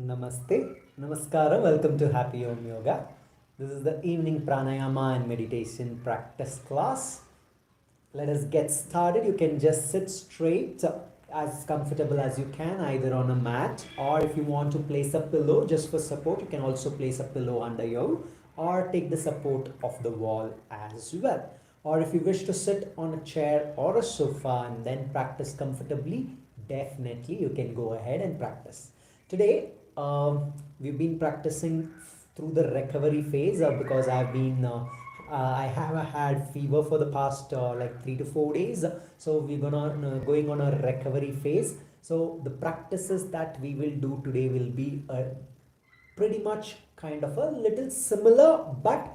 Namaste, Namaskara, welcome to Happy Omyoga. This is the evening pranayama and meditation practice class. Let us get started. You can just sit straight as comfortable as you can, either on a mat, or if you want to place a pillow just for support, you can also place a pillow under you, or take the support of the wall as well. Or if you wish to sit on a chair or a sofa and then practice comfortably, definitely you can go ahead and practice. Today, we've been practicing through the recovery phase because I have had fever for the past like 3 to 4 days. So we're gonna going on a recovery phase. So the practices that we will do today will be pretty much kind of a little similar, but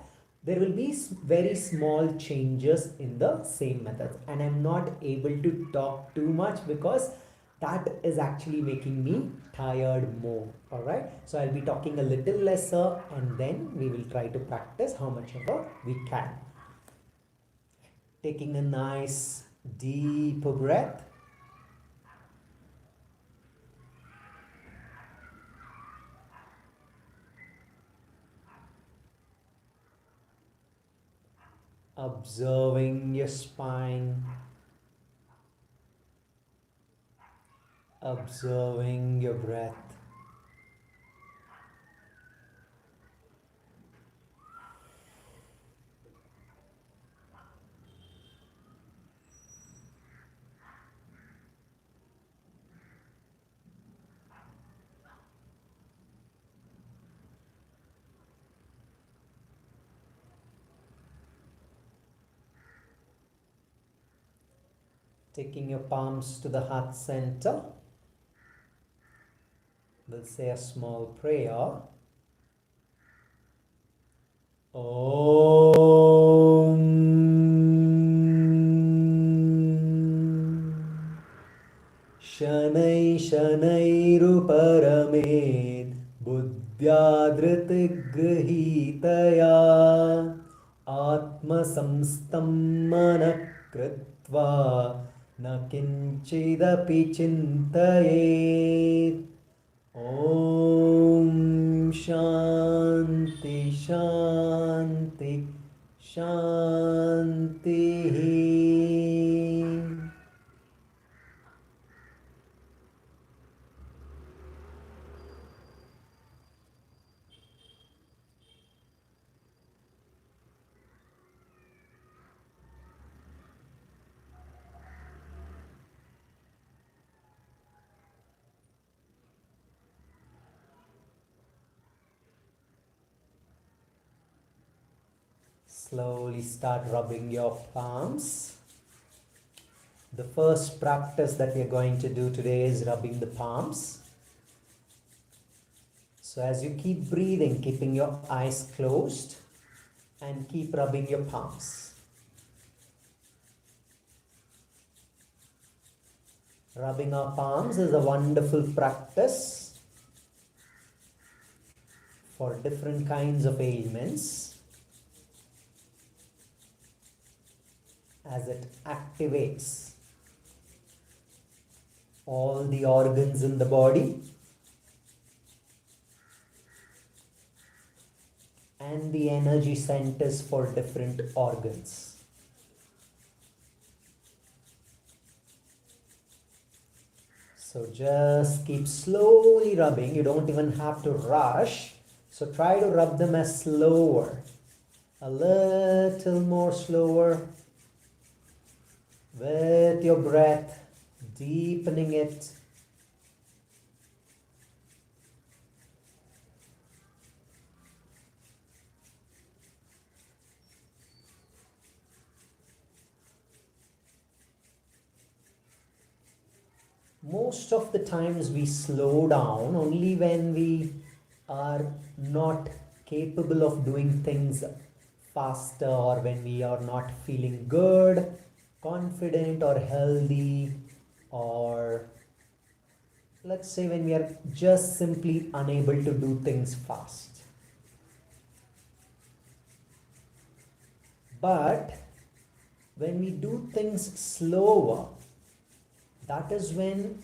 there will be very small changes in the same methods, and I'm not able to talk too much because that is actually making me tired more. All right, so I'll be talking a little lesser, and then we will try to practice how much ever we can. Taking a nice deep breath. Observing your spine, observing your breath. Taking your palms to the heart center, we'll say a small prayer. Om Shanai Shanairuparamid Buddhyadritiggrihitaya Atma Samstam Manakritva Na Kinchidapi Chintayet. Om Shanti Shanti Shanti. Slowly start rubbing your palms. The first practice that we are going to do today is rubbing the palms. So as you keep breathing, keeping your eyes closed and keep rubbing your palms. Rubbing our palms is a wonderful practice for different kinds of ailments, as it activates all the organs in the body and the energy centers for different organs. So just keep slowly rubbing. You don't even have to rush. So try to rub them as slower, a little more slower, with your breath, deepening it. Most of the times we slow down only when we are not capable of doing things faster, or when we are not feeling good, confident or healthy, or let's say when we are just simply unable to do things fast. But when we do things slower, that is when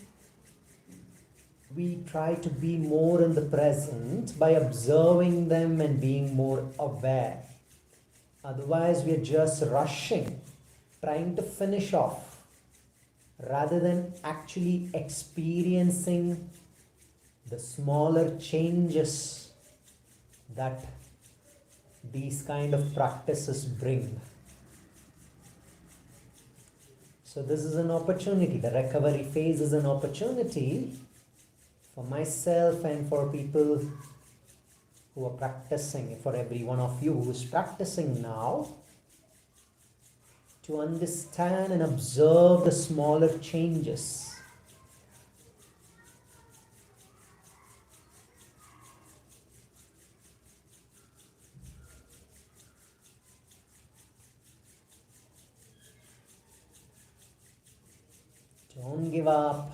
we try to be more in the present by observing them and being more aware. Otherwise, we are just rushing, trying to finish off, rather than actually experiencing the smaller changes that these kind of practices bring. So this is an opportunity. The recovery phase is an opportunity for myself and for people who are practicing, for every one of you who is practicing now, to understand and observe the smaller changes. Don't give up.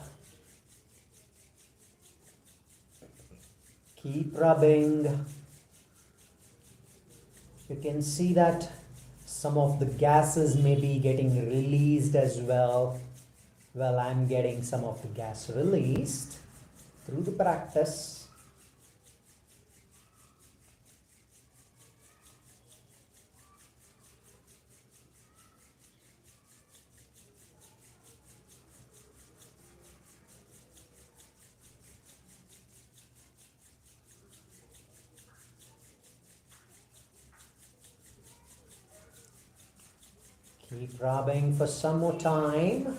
Keep rubbing. You can see that some of the gases may be getting released as well. Well, I'm getting some of the gas released through the practice. Keep rubbing for some more time.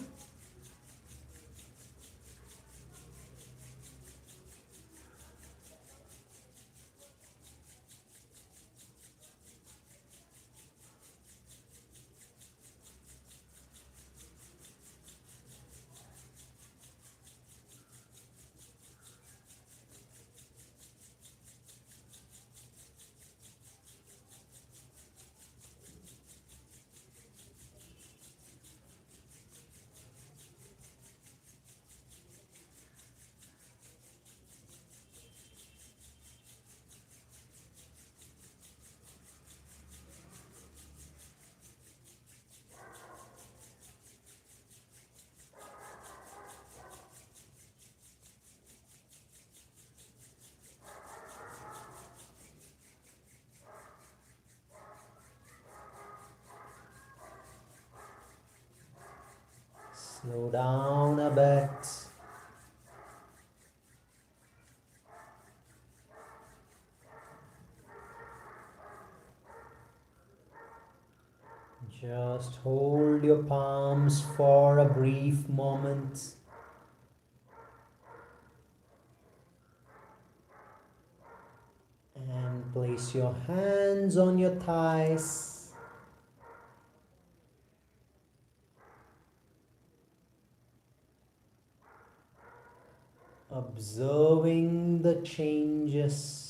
Slow down a bit. Just hold your palms for a brief moment. And place your hands on your thighs. Observing the changes.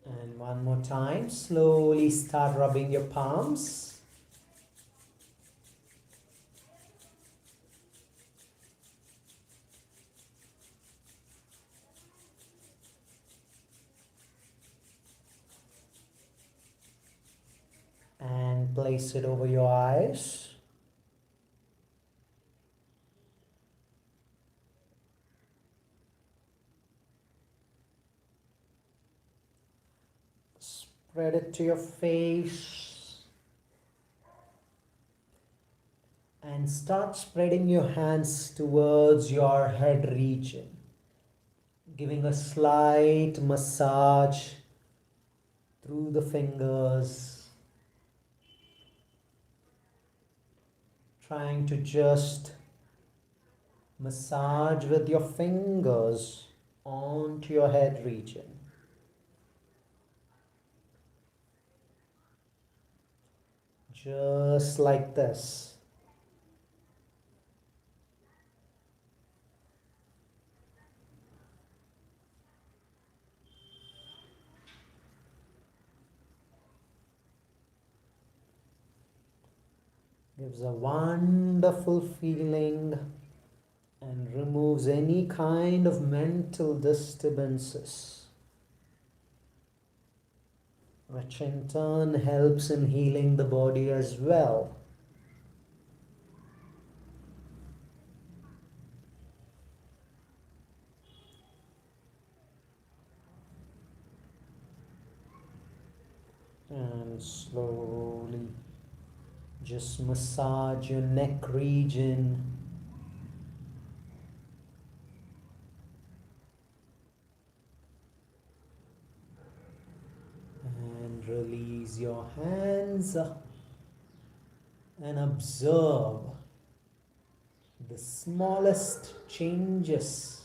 And one more time, slowly start rubbing your palms. And place it over your eyes. Spread it to your face. And start spreading your hands towards your head region, giving a slight massage through the fingers, trying to just massage with your fingers onto your head region. Just like this. Gives a wonderful feeling and removes any kind of mental disturbances, which in turn helps in healing the body as well. And slowly just massage your neck region. And release your hands and observe the smallest changes.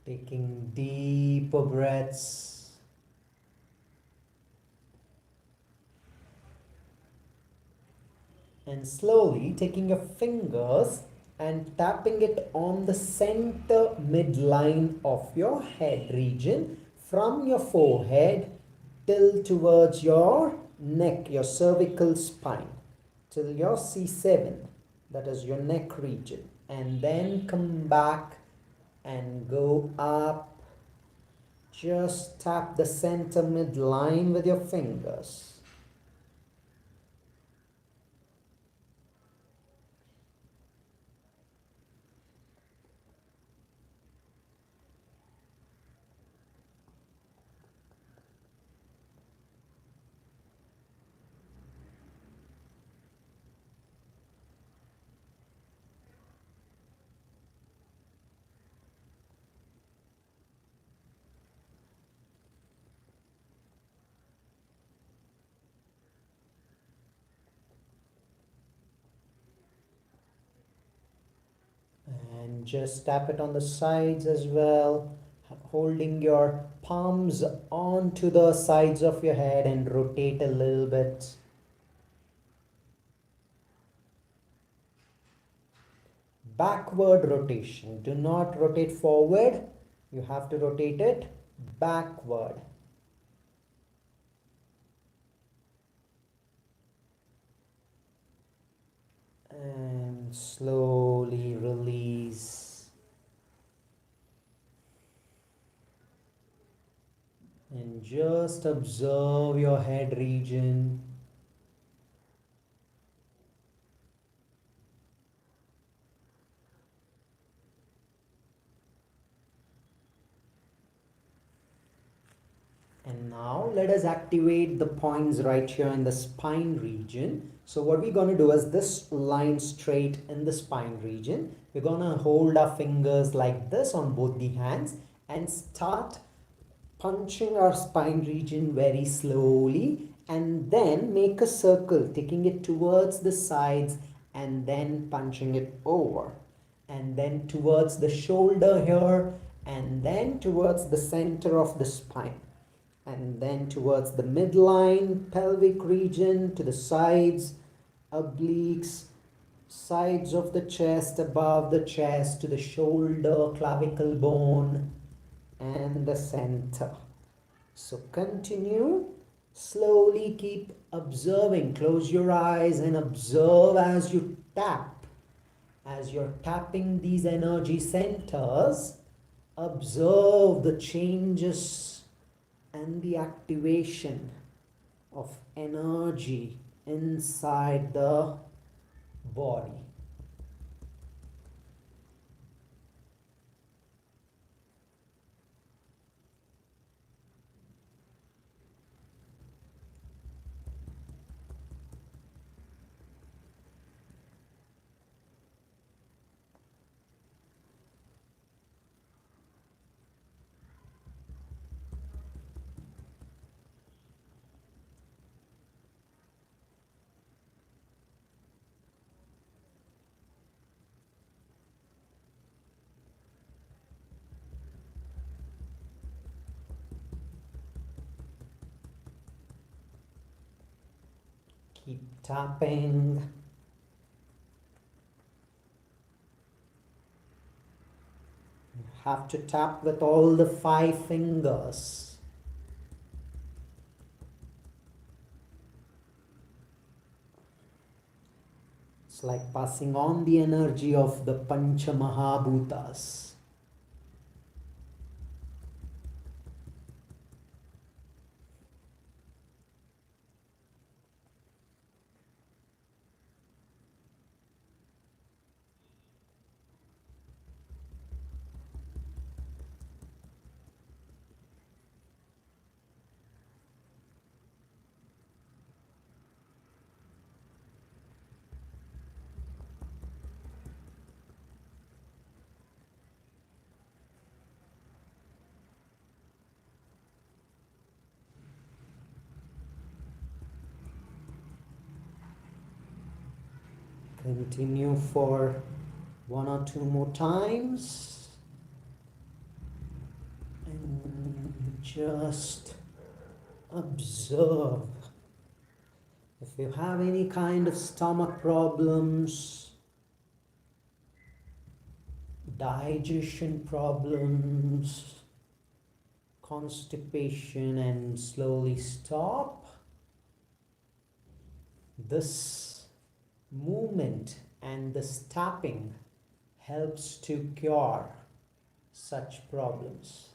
Taking deeper breaths. And slowly taking your fingers and tapping it on the center midline of your head region from your forehead till towards your neck, your cervical spine, till your C7, that is your neck region. And then come back and go up. Just tap the center midline with your fingers. And just tap it on the sides as well, holding your palms onto the sides of your head and rotate a little bit. Backward rotation. Do not rotate forward. You have to rotate it backward. And slowly release. And just observe your head region. And now let us activate the points right here in the spine region. So what we're going to do is this line straight in the spine region. We're going to hold our fingers like this on both the hands and start punching our spine region very slowly, and then make a circle, taking it towards the sides and then punching it over, and then towards the shoulder here, and then towards the center of the spine, and then towards the midline, pelvic region, to the sides, obliques, sides of the chest, above the chest, to the shoulder, clavicle bone, and the center. So continue. Slowly keep observing. Close your eyes and observe as you tap. As you're tapping these energy centers, observe the changes and the activation of energy inside the body. Keep tapping. You have to tap with all the 5 fingers. It's like passing on the energy of the Pancha Mahabhutas. Continue for 1 or 2 more times. And just observe. If you have any kind of stomach problems, digestion problems, constipation, and slowly stop, this movement and this tapping helps to cure such problems.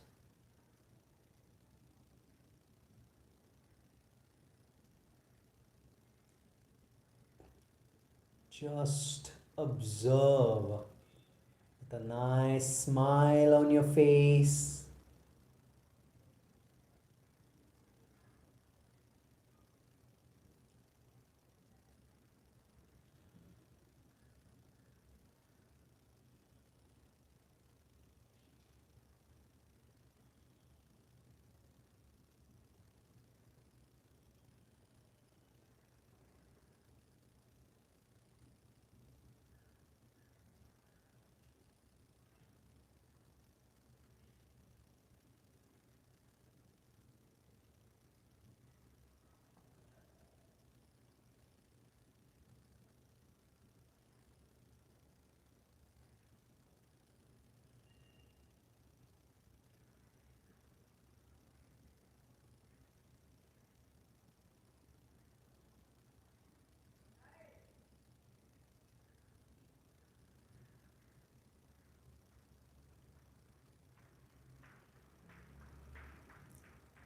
Just observe with a nice smile on your face.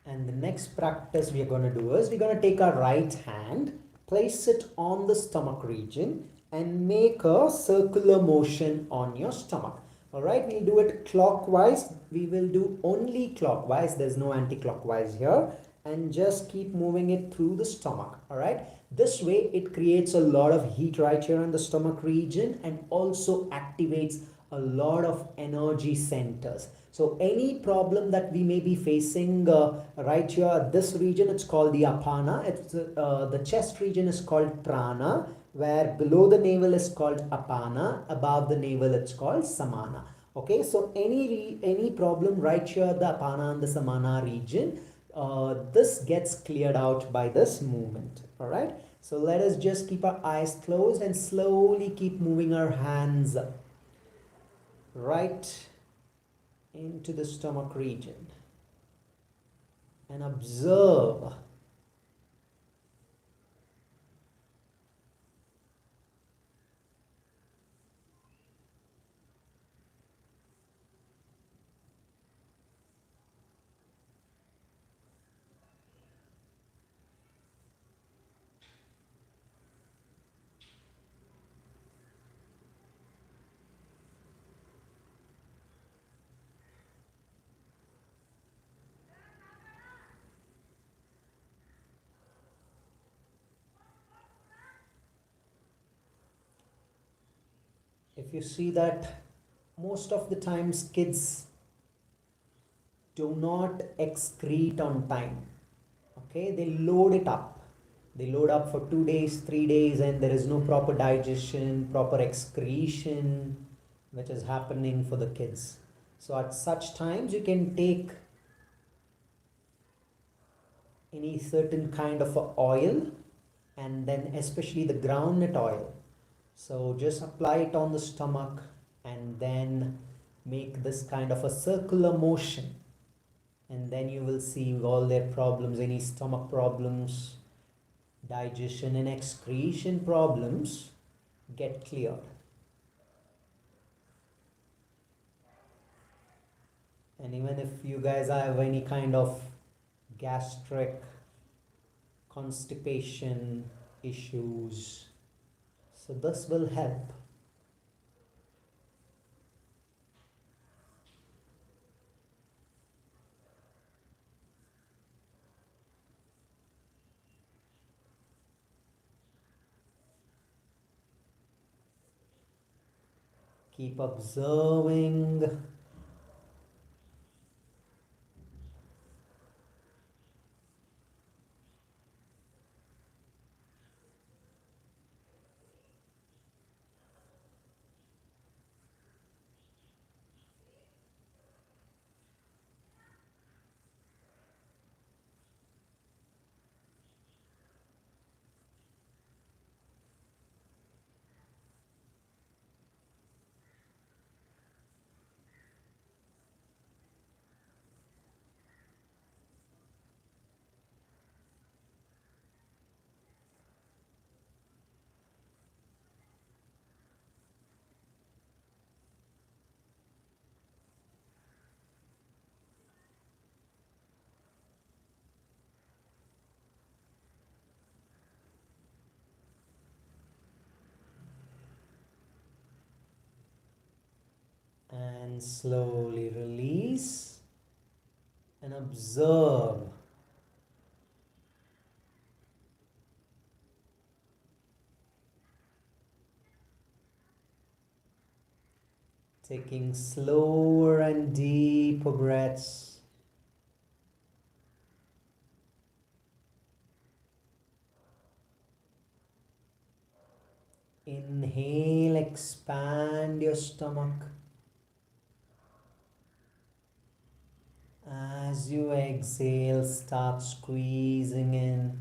And the next practice we are going to do is we're going to take our right hand, place it on the stomach region and make a circular motion on your stomach. Alright, we'll do it clockwise. We will do only clockwise. There's no anti-clockwise here. And just keep moving it through the stomach. Alright, this way it creates a lot of heat right here in the stomach region and also activates a lot of energy centers. So any problem that we may be facing right here, this region, it's called the apana. It's the chest region is called prana, where below the navel is called apana, above the navel it's called samana. Okay, so any problem right here, the apana and the samana region, this gets cleared out by this movement. All right, so let us just keep our eyes closed and slowly keep moving our hands right into the stomach region and observe if you see that most of the times kids do not excrete on time. Okay, they load it up. They load up for 2 days, 3 days, and there is no proper digestion, proper excretion, which is happening for the kids. So at such times, you can take any certain kind of a oil, and then especially the groundnut oil. So just apply it on the stomach and then make this kind of a circular motion, and then you will see all their problems, any stomach problems, digestion and excretion problems get cleared. And even if you guys have any kind of gastric constipation issues, so this will help. Keep observing. And slowly release and observe. Taking slower and deeper breaths. Inhale, expand your stomach. As you exhale, start squeezing in.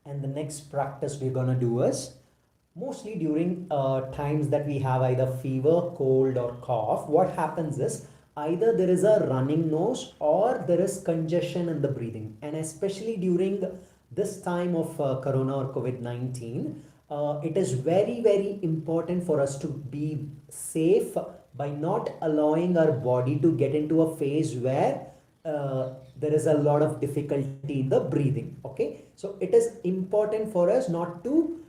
And the next practice we're going to do is mostly during times that we have either fever, cold, or cough. What happens is either there is a running nose or there is congestion in the breathing, and especially during this time of corona or covid-19, it is very very important for us to be safe by not allowing our body to get into a phase where there is a lot of difficulty in the breathing. Okay, so it is important for us not to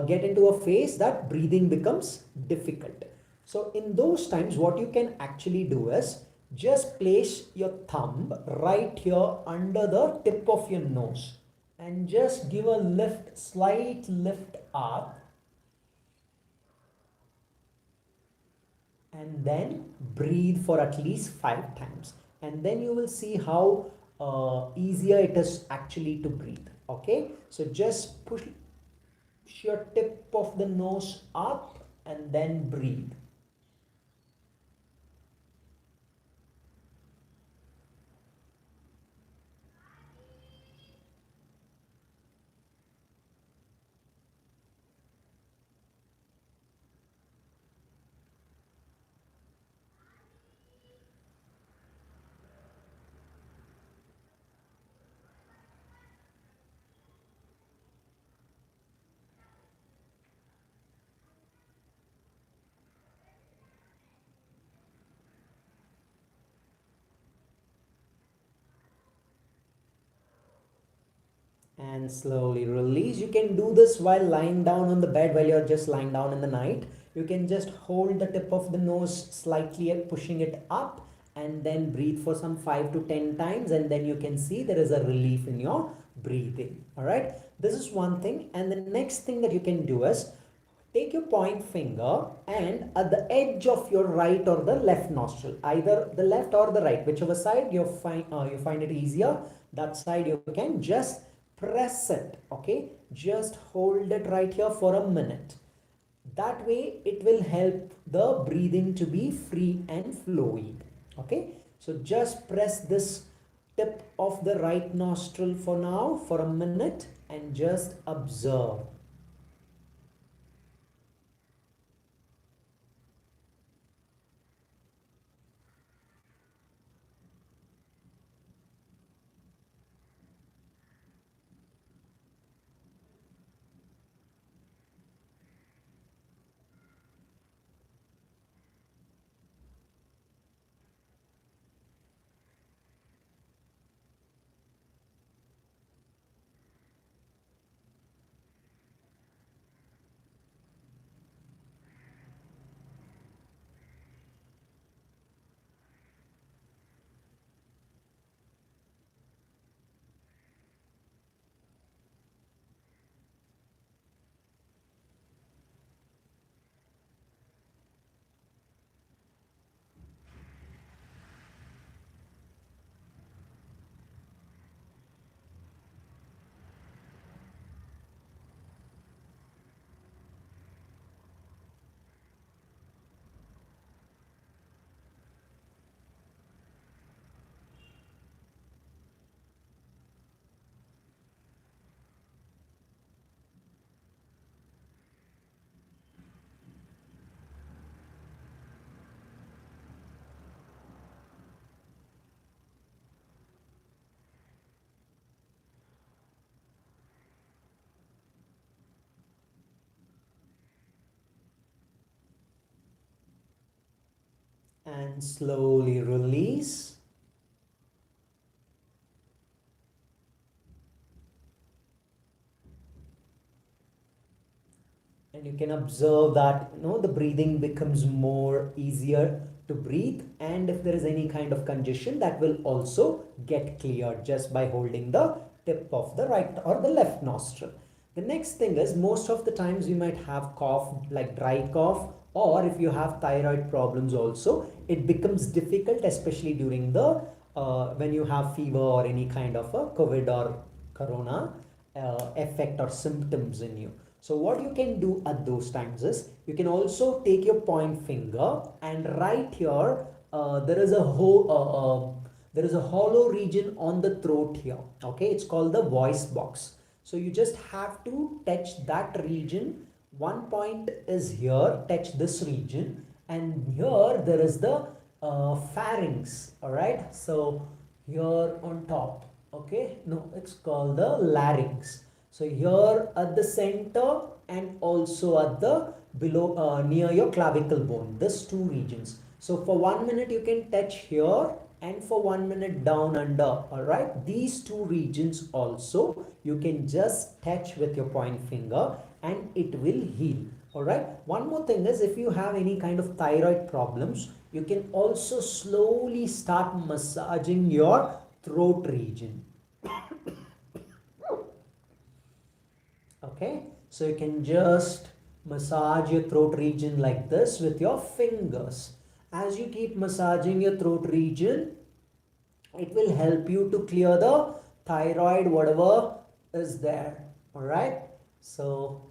get into a phase that breathing becomes difficult. So in those times, what you can actually do is just place your thumb right here under the tip of your nose and just give a lift, slight lift up, and then breathe for at least 5 times, and then you will see how easier it is actually to breathe. Okay, so just push your tip of the nose up and then breathe. and slowly release. You can do this while lying down on the bed, while you're just lying down in the night. You can just hold the tip of the nose slightly and pushing it up, and then breathe for some 5 to 10 times, and then you can see there is a relief in your breathing. All right, this is one thing. And the next thing that you can do is take your point finger and at the edge of your right or the left nostril, either the left or the right, whichever side you find it easier, that side you can just press it. Okay, just hold it right here for a minute. That way it will help the breathing to be free and flowy. Okay, so just press this tip of the right nostril for now for a minute and just observe. And slowly release. And you can observe that the breathing becomes more easier to breathe, and if there is any kind of congestion, that will also get cleared just by holding the tip of the right or the left nostril. The next thing is, most of the times you might have cough, like dry cough, or if you have thyroid problems also, it becomes difficult, especially during the when you have fever or any kind of a COVID or corona effect or symptoms in you. So what you can do at those times is, you can also take your point finger and right here there is a hollow region on the throat here. Okay, it's called the voice box. So you just have to touch that region. One point is here, touch this region, and here there is the pharynx. All right, so here on top. Okay, no, it's called the larynx. So here at the center and also at the below near your clavicle bone, this two regions. So for 1 minute you can touch here and for 1 minute down under. All right, these two regions also you can just touch with your point finger and it will heal. All right, one more thing is, if you have any kind of thyroid problems, you can also slowly start massaging your throat region. Okay, so you can just massage your throat region like this with your fingers. As you keep massaging your throat region, it will help you to clear the thyroid, whatever is there. All right, so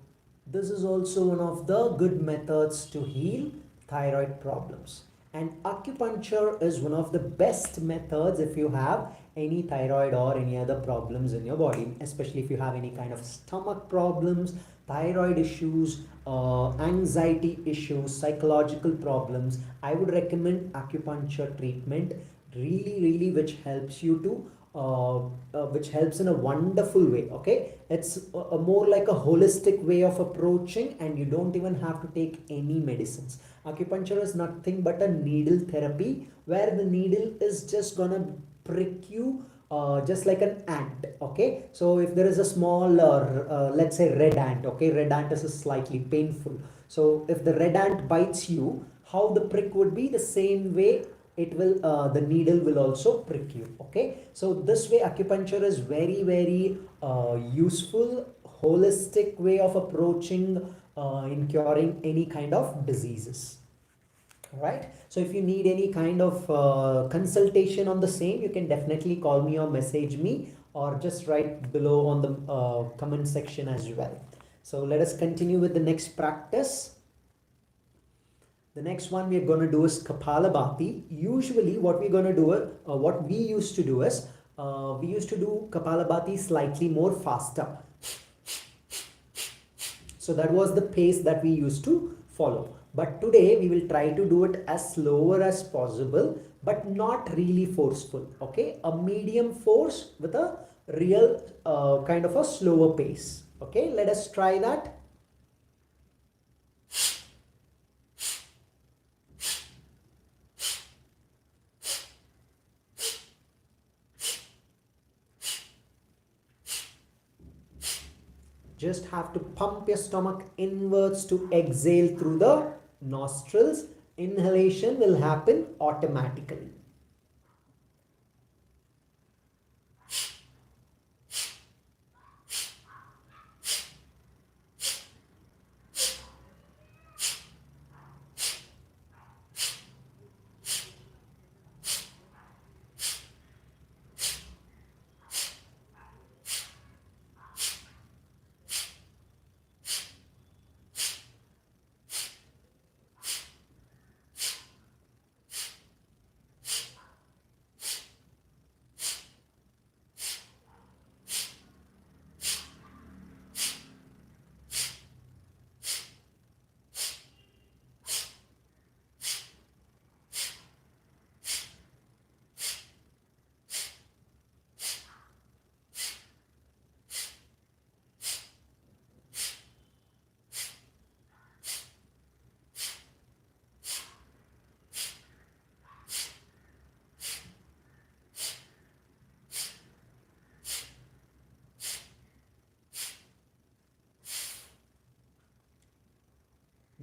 this is also one of the good methods to heal thyroid problems. And acupuncture is one of the best methods if you have any thyroid or any other problems in your body, especially if you have any kind of stomach problems, thyroid issues, anxiety issues, psychological problems. I would recommend acupuncture treatment, really, which helps you to which helps in a wonderful way. Okay, it's a more like a holistic way of approaching, and you don't even have to take any medicines. Acupuncture is nothing but a needle therapy, where the needle is just gonna prick you just like an ant. Okay, so if there is a small let's say red ant, okay, red ant is slightly painful. So if the red ant bites you, how the prick would be the same way, it will the needle will also prick you. Okay, so this way acupuncture is very very useful, holistic way of approaching in curing any kind of diseases. Right, so if you need any kind of consultation on the same, you can definitely call me or message me, or just write below on the comment section as well. So let us continue with the next practice. The next one we're going to do is Kapalabhati. Usually what we're going to do, what we used to do is, we used to do Kapalabhati slightly more faster. So that was the pace that we used to follow. But today we will try to do it as slower as possible, but not really forceful. Okay, a medium force with a real kind of a slower pace. Okay, let us try that. Just have to pump your stomach inwards to exhale through the nostrils. Inhalation will happen automatically.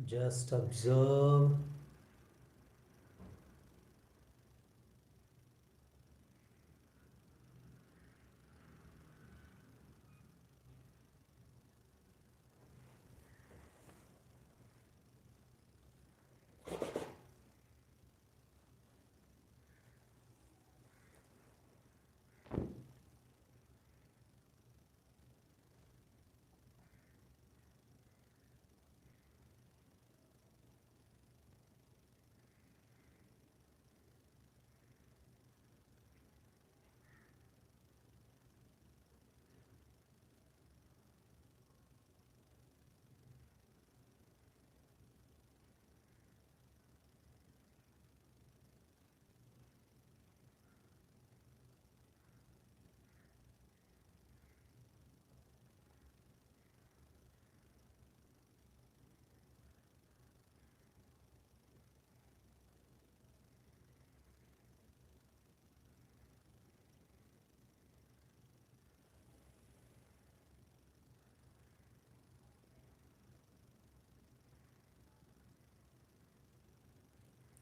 Just observe.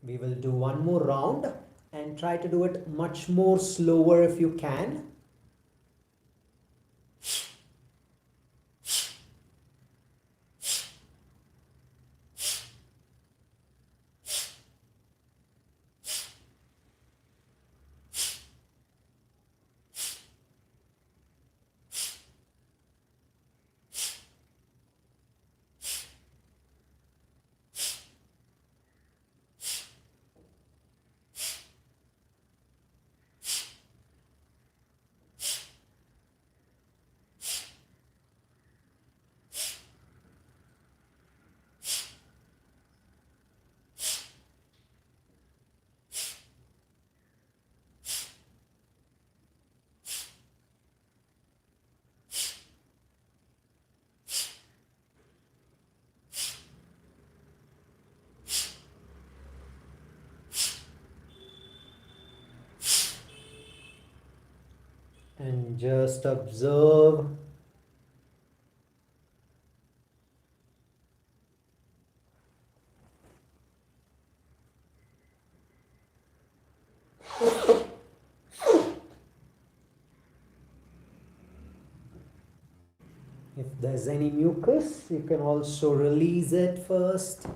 We will do one more round and try to do it much more slower if you can. And just observe if there's any mucus. You can also release it first.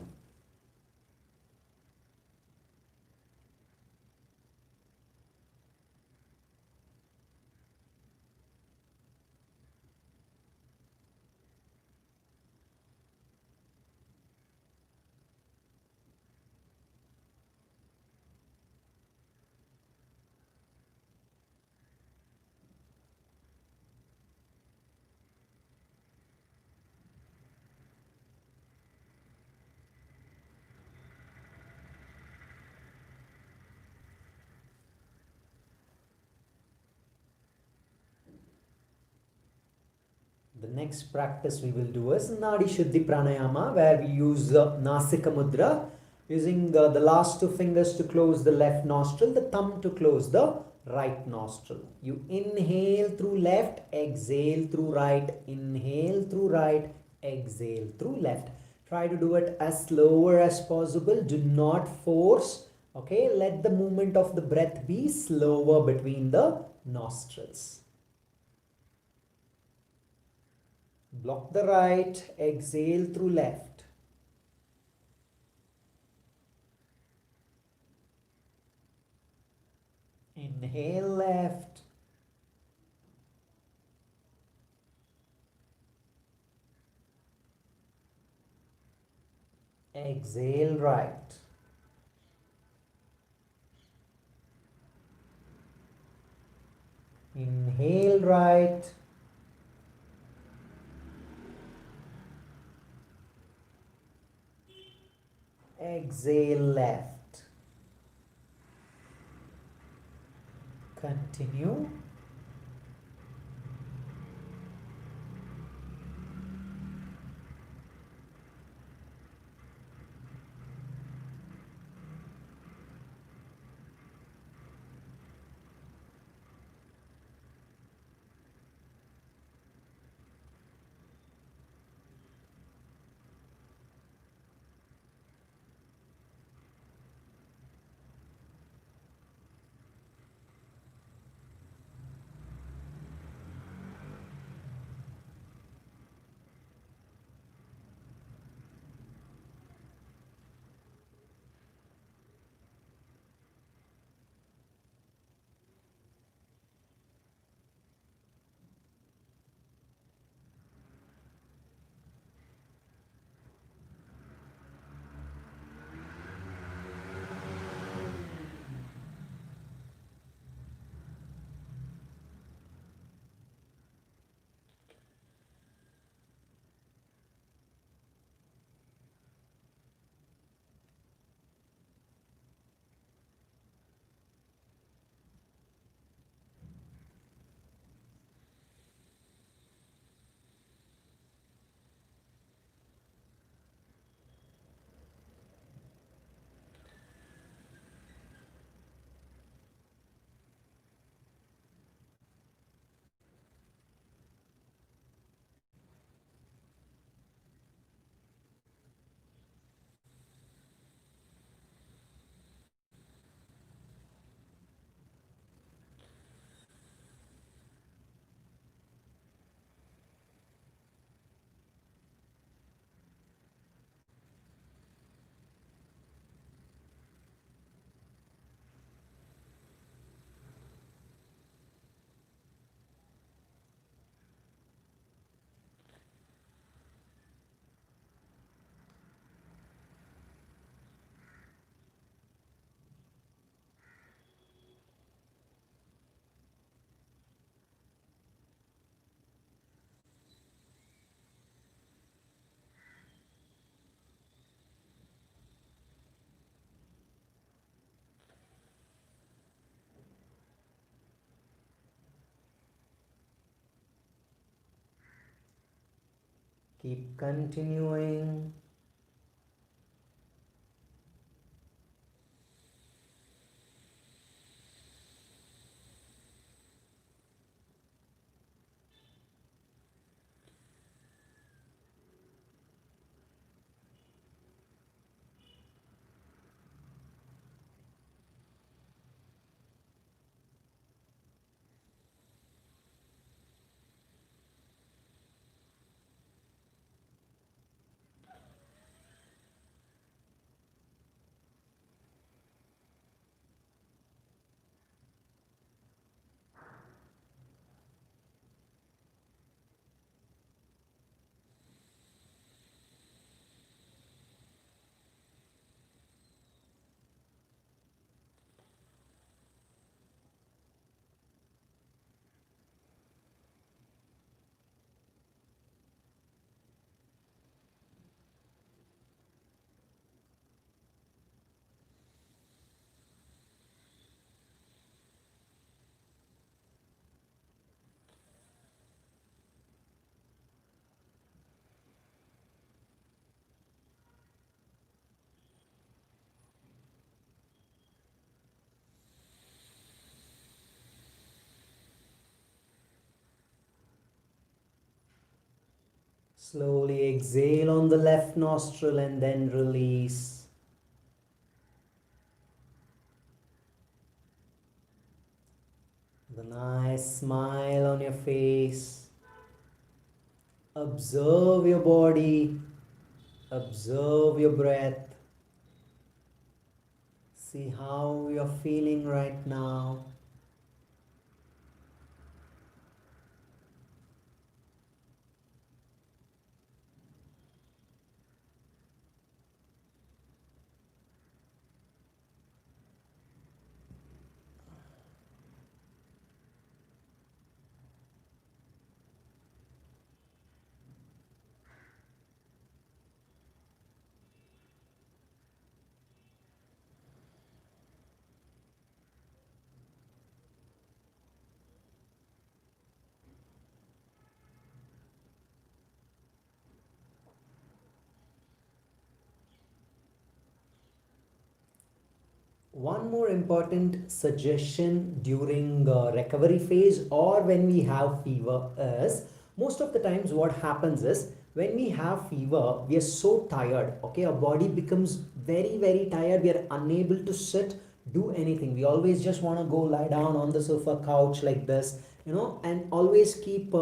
The next practice we will do is Nadi Shuddhi Pranayama, where we use Nasika Mudra, using the last two fingers to close the left nostril, the thumb to close the right nostril. You inhale through left, exhale through right, inhale through right, exhale through left. Try to do it as slower as possible. Do not force. Okay, let the movement of the breath be slower between the nostrils. Block the right, exhale through left. Inhale left. Exhale right. Inhale right. Exhale left. Continue. Keep continuing. Slowly exhale on the left nostril and then release. The nice smile on your face. Observe your body. Observe your breath. See how you're feeling right now. One more important suggestion during recovery phase or when we have fever is, most of the times what happens is, when we have fever we are so tired, okay, our body becomes very tired, we are unable to sit, do anything, we always just want to go lie down on the sofa couch like this, and always keep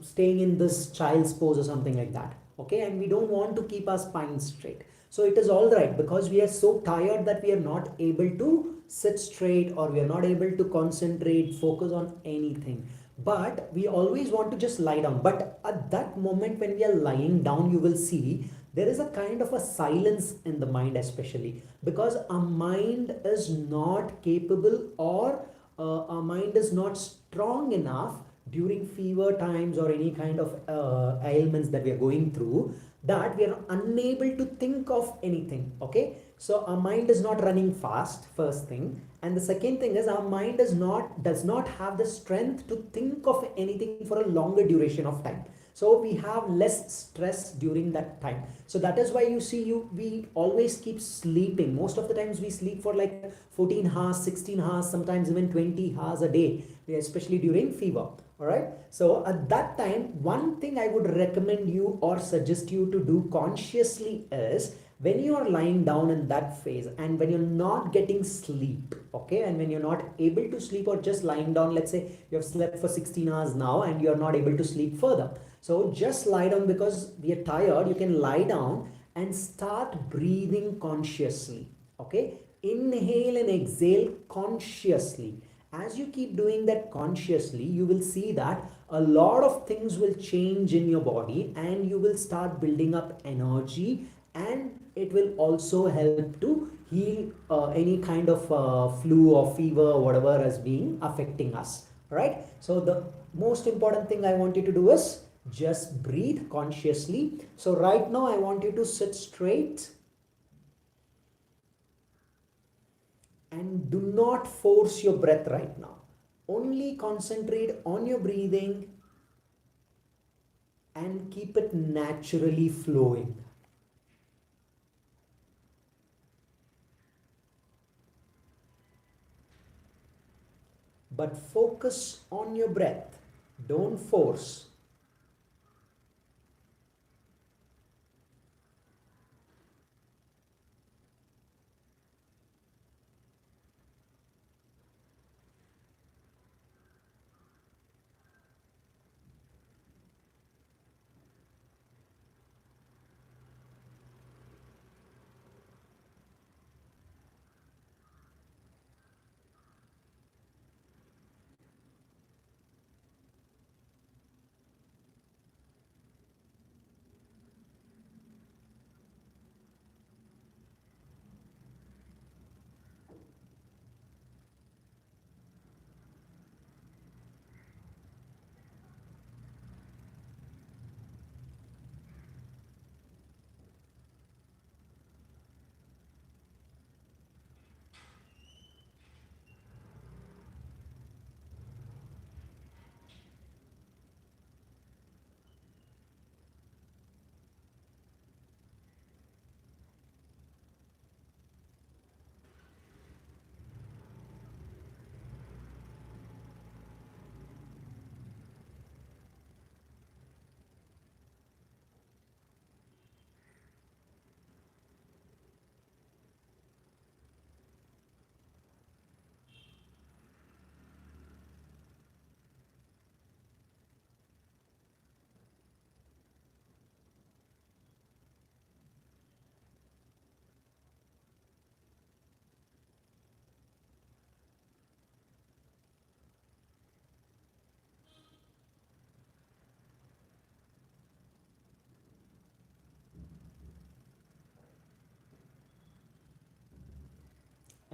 staying in this child's pose or something like that, okay, and we don't want to keep our spine straight. So it is all right because we are so tired that we are not able to sit straight or we are not able to concentrate, focus on anything. But we always want to just lie down. But at that moment when we are lying down, you will see there is a kind of a silence in the mind, especially because our mind is not capable or our mind is not strong enough during fever times or any kind of ailments that we are going through, that we are unable to think of anything, okay, so our mind is not running fast, first thing, and the second thing is our mind does not have the strength to think of anything for a longer duration of time, so we have less stress during that time. So that is why you see we always keep sleeping. Most of the times we sleep for like 14 hours, 16 hours, sometimes even 20 hours a day, especially during fever. All right, so at that time one thing I would recommend you or suggest you to do consciously is, when you are lying down in that phase and when you're not getting sleep, okay, and when you're not able to sleep or just lying down, let's say you have slept for 16 hours now and you're not able to sleep further, so just lie down because we are tired, you can lie down and start breathing consciously, okay, inhale and exhale consciously. As you keep doing that consciously, you will see that a lot of things will change in your body and you will start building up energy, and it will also help to heal any kind of flu or fever or whatever is being affecting us, right? So the most important thing I want you to do is just breathe consciously. So right now I want you to sit straight and do not force your breath right now. Only concentrate on your breathing and keep it naturally flowing. But focus on your breath. Don't force.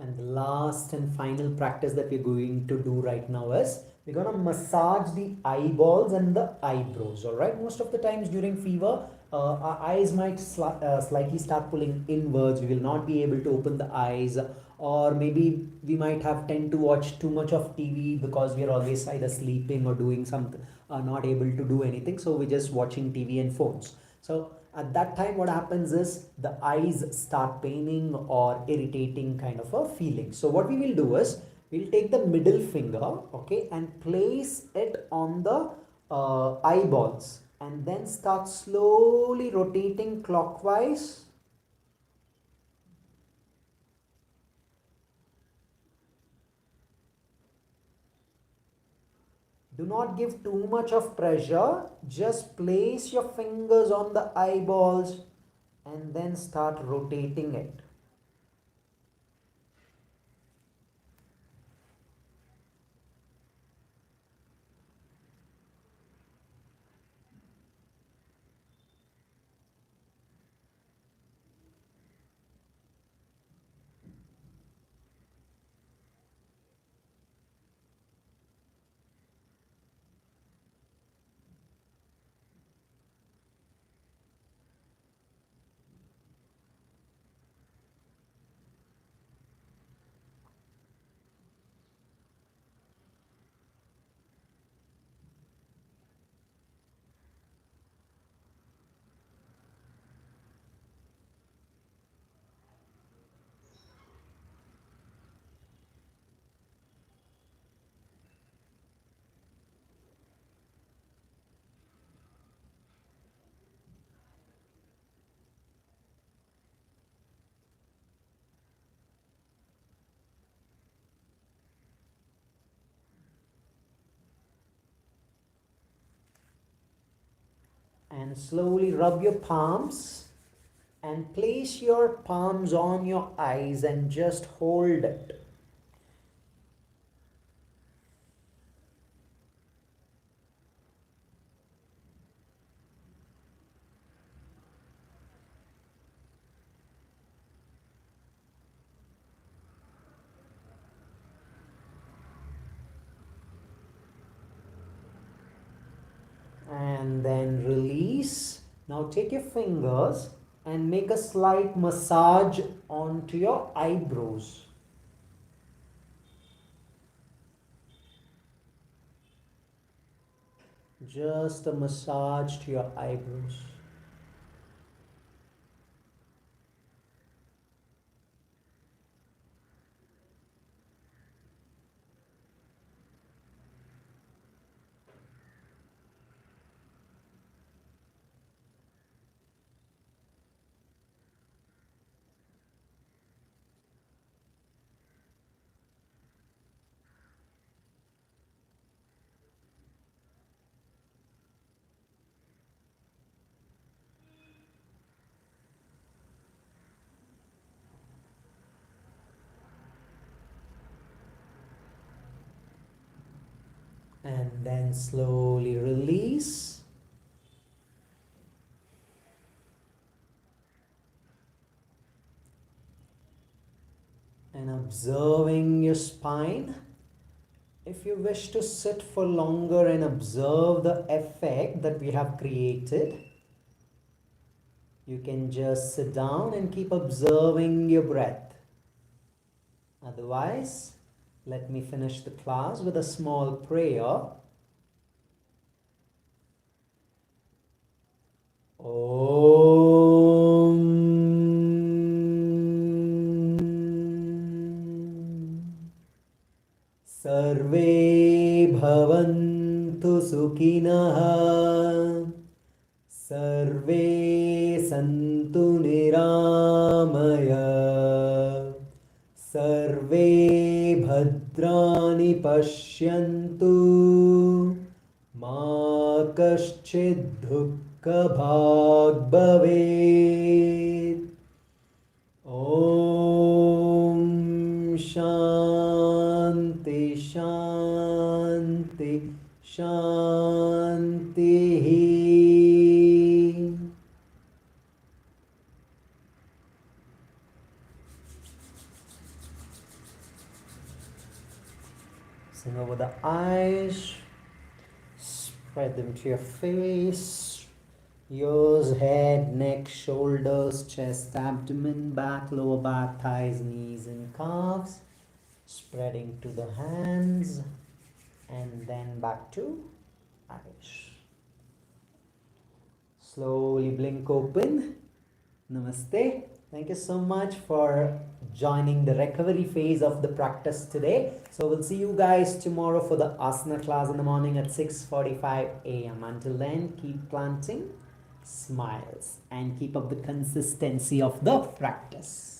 And the last and final practice that we're going to do right now is we're going to massage the eyeballs and the eyebrows. All right. Most of the times during fever, our eyes might slightly start pulling inwards. We will not be able to open the eyes, or maybe we might have tend to watch too much of TV because we are always either sleeping or doing something, not able to do anything. So we're just watching TV and phones. So at that time what happens is the eyes start paining or irritating kind of a feeling. So what we will do is we'll take the middle finger, okay, and place it on the eyeballs and then start slowly rotating clockwise. Do not give too much of pressure. Just place your fingers on the eyeballs and then start rotating it. And slowly rub your palms and place your palms on your eyes and just hold it. And then release. Now take your fingers and make a slight massage onto your eyebrows. Just a massage to your eyebrows. And then slowly release. And observing your spine. If you wish to sit for longer and observe the effect that we have created, you can just sit down and keep observing your breath. Otherwise, let me finish the class with a small prayer. Om Sarve Bhavantu Sukhinah Sarve Santu Niramaya Sarve Bhadrani Pashyantu Ma Kaschid Dukha Bhag Bhavet. Om Shanti Shanti Shanti. Spread them to your face, ears, head, neck, shoulders, chest, abdomen, back, lower back, thighs, knees, and calves. Spreading to the hands and then back to eyes. Slowly blink open. Namaste. Thank you so much for joining the recovery phase of the practice today. So we'll see you guys tomorrow for the asana class in the morning at 6:45 a.m. Until then, keep planting smiles and keep up the consistency of the practice.